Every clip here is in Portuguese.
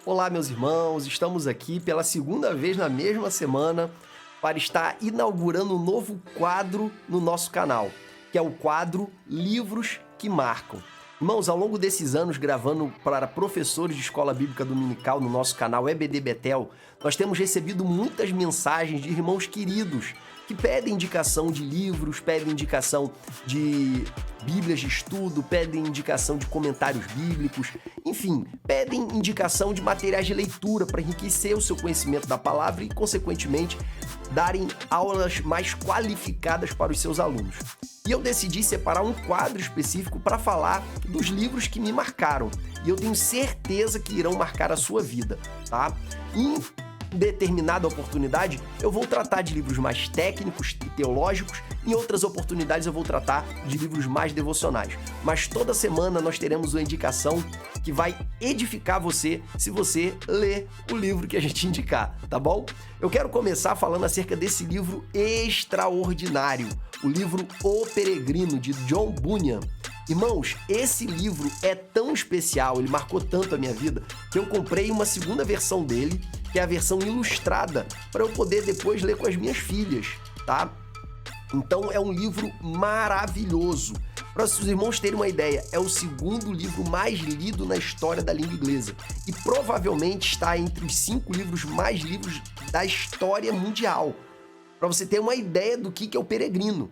Olá, meus irmãos, estamos aqui pela segunda vez na mesma semana para estar inaugurando um novo quadro no nosso canal, que é o quadro Livros que Marcam. Irmãos, ao longo desses anos gravando para professores de escola bíblica dominical no nosso canal EBD Betel, nós temos recebido muitas mensagens de irmãos queridos que pedem indicação de livros, pedem indicação de bíblias de estudo, pedem indicação de comentários bíblicos, enfim, pedem indicação de materiais de leitura para enriquecer o seu conhecimento da palavra e, consequentemente, darem aulas mais qualificadas para os seus alunos. E eu decidi separar um quadro específico para falar dos livros que me marcaram. E eu tenho certeza que irão marcar a sua vida, tá? Em determinada oportunidade, eu vou tratar de livros mais técnicos e teológicos, em outras oportunidades eu vou tratar de livros mais devocionais. Mas toda semana nós teremos uma indicação que vai edificar você se você ler o livro que a gente indicar, tá bom? Eu quero começar falando acerca desse livro extraordinário, o livro O Peregrino, de John Bunyan. Irmãos, esse livro é tão especial, ele marcou tanto a minha vida, que eu comprei uma segunda versão dele, que é a versão ilustrada, para eu poder depois ler com as minhas filhas, tá? Então é um livro maravilhoso. Para os irmãos terem uma ideia, é o segundo livro mais lido na história da língua inglesa e provavelmente está entre os 5 livros mais lidos da história mundial. Para você ter uma ideia do que é o Peregrino.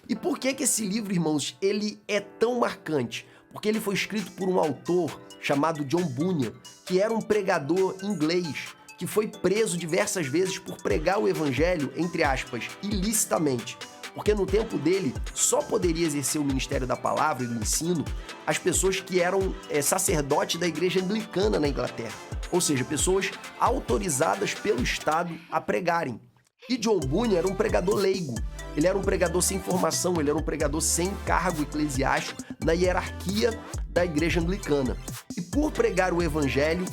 E por que esse livro, irmãos, ele é tão marcante? Porque ele foi escrito por um autor chamado John Bunyan, que era um pregador inglês, que foi preso diversas vezes por pregar o evangelho, entre aspas, ilicitamente. Porque no tempo dele, só poderia exercer o ministério da palavra e do ensino as pessoas que eram sacerdotes da igreja anglicana na Inglaterra. Ou seja, pessoas autorizadas pelo Estado a pregarem. E John Bunyan era um pregador leigo, ele era um pregador sem formação, ele era um pregador sem cargo eclesiástico na hierarquia da igreja anglicana. E por pregar o evangelho,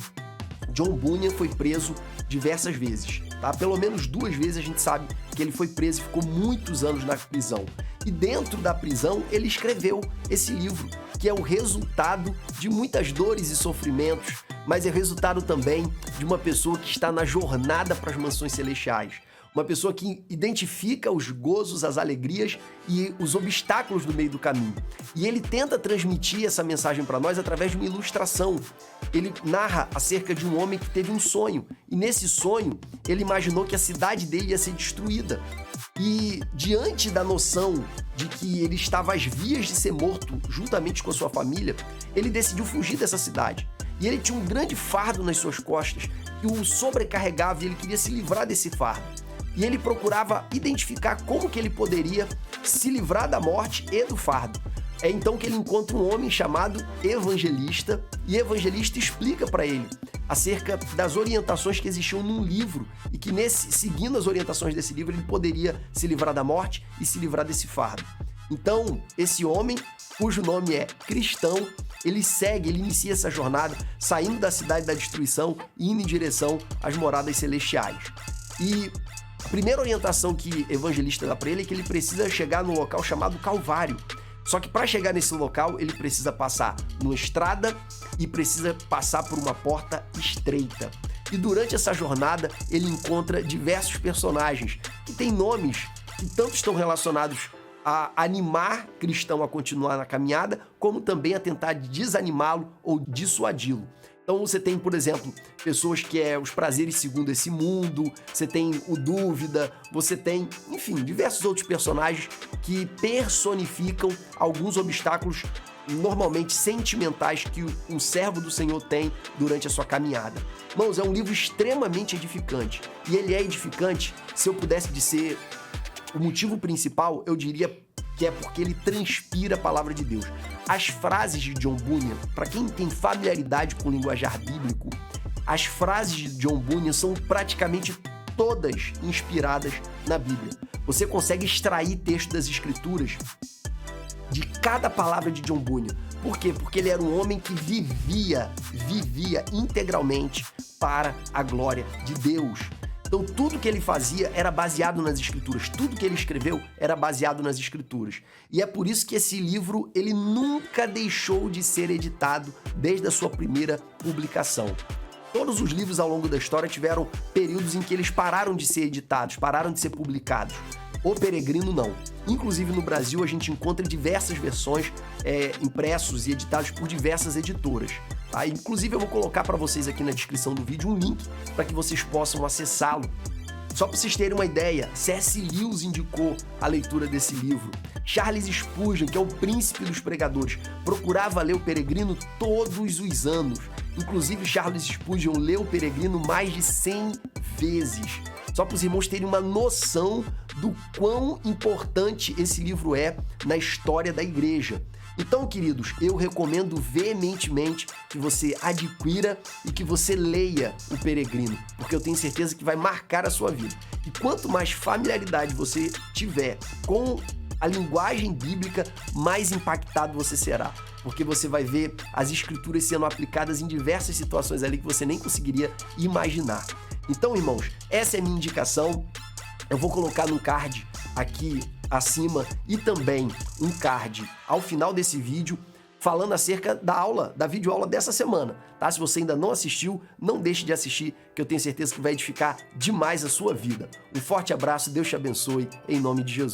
John Bunyan foi preso diversas vezes, tá? Pelo menos 2 vezes a gente sabe que ele foi preso e ficou muitos anos na prisão. E dentro da prisão ele escreveu esse livro, que é o resultado de muitas dores e sofrimentos, mas é resultado também de uma pessoa que está na jornada para as mansões celestiais. Uma pessoa que identifica os gozos, as alegrias e os obstáculos no meio do caminho. E ele tenta transmitir essa mensagem para nós através de uma ilustração. Ele narra acerca de um homem que teve um sonho. E nesse sonho, ele imaginou que a cidade dele ia ser destruída. E diante da noção de que ele estava às vias de ser morto juntamente com a sua família, ele decidiu fugir dessa cidade. E ele tinha um grande fardo nas suas costas que o sobrecarregava e ele queria se livrar desse fardo. E ele procurava identificar como que ele poderia se livrar da morte e do fardo. É então que ele encontra um homem chamado Evangelista, e Evangelista explica para ele acerca das orientações que existiam num livro, e que seguindo as orientações desse livro, ele poderia se livrar da morte e se livrar desse fardo. Então, esse homem, cujo nome é Cristão, ele inicia essa jornada, saindo da cidade da destruição e indo em direção às moradas celestiais. E a primeira orientação que Evangelista dá para ele é que ele precisa chegar num local chamado Calvário. Só que para chegar nesse local, ele precisa passar numa estrada e precisa passar por uma porta estreita. E durante essa jornada, ele encontra diversos personagens que têm nomes que tanto estão relacionados a animar cristão a continuar na caminhada, como também a tentar desanimá-lo ou dissuadi-lo. Então você tem, por exemplo, pessoas que os prazeres segundo esse mundo, você tem o Dúvida, você tem, enfim, diversos outros personagens que personificam alguns obstáculos normalmente sentimentais que um servo do Senhor tem durante a sua caminhada. Irmãos, é um livro extremamente edificante. E ele é edificante, se eu pudesse dizer o motivo principal, eu diria que é porque ele transpira a palavra de Deus. As frases de John Bunyan, para quem tem familiaridade com o linguajar bíblico, as frases de John Bunyan são praticamente todas inspiradas na Bíblia. Você consegue extrair texto das Escrituras de cada palavra de John Bunyan. Por quê? Porque ele era um homem que vivia integralmente para a glória de Deus. Então tudo que ele fazia era baseado nas Escrituras, tudo que ele escreveu era baseado nas Escrituras. E é por isso que esse livro ele nunca deixou de ser editado desde a sua primeira publicação. Todos os livros ao longo da história tiveram períodos em que eles pararam de ser editados, pararam de ser publicados. O Peregrino não. Inclusive no Brasil a gente encontra diversas versões impressos e editados por diversas editoras. Tá? Inclusive eu vou colocar para vocês aqui na descrição do vídeo um link para que vocês possam acessá-lo. Só para vocês terem uma ideia, C.S. Lewis indicou a leitura desse livro. Charles Spurgeon, que é o príncipe dos pregadores, procurava ler o Peregrino todos os anos. Inclusive Charles Spurgeon leu o Peregrino mais de 100 vezes. Só para os irmãos terem uma noção do quão importante esse livro é na história da igreja. Então, queridos, eu recomendo veementemente que você adquira e que você leia o Peregrino, porque eu tenho certeza que vai marcar a sua vida. E quanto mais familiaridade você tiver com a linguagem bíblica, mais impactado você será, porque você vai ver as escrituras sendo aplicadas em diversas situações ali que você nem conseguiria imaginar. Então, irmãos, essa é a minha indicação. Eu vou colocar no card aqui acima e também um card ao final desse vídeo falando acerca da aula, da videoaula dessa semana, tá? Se você ainda não assistiu, não deixe de assistir, que eu tenho certeza que vai edificar demais a sua vida. Um forte abraço, Deus te abençoe, em nome de Jesus.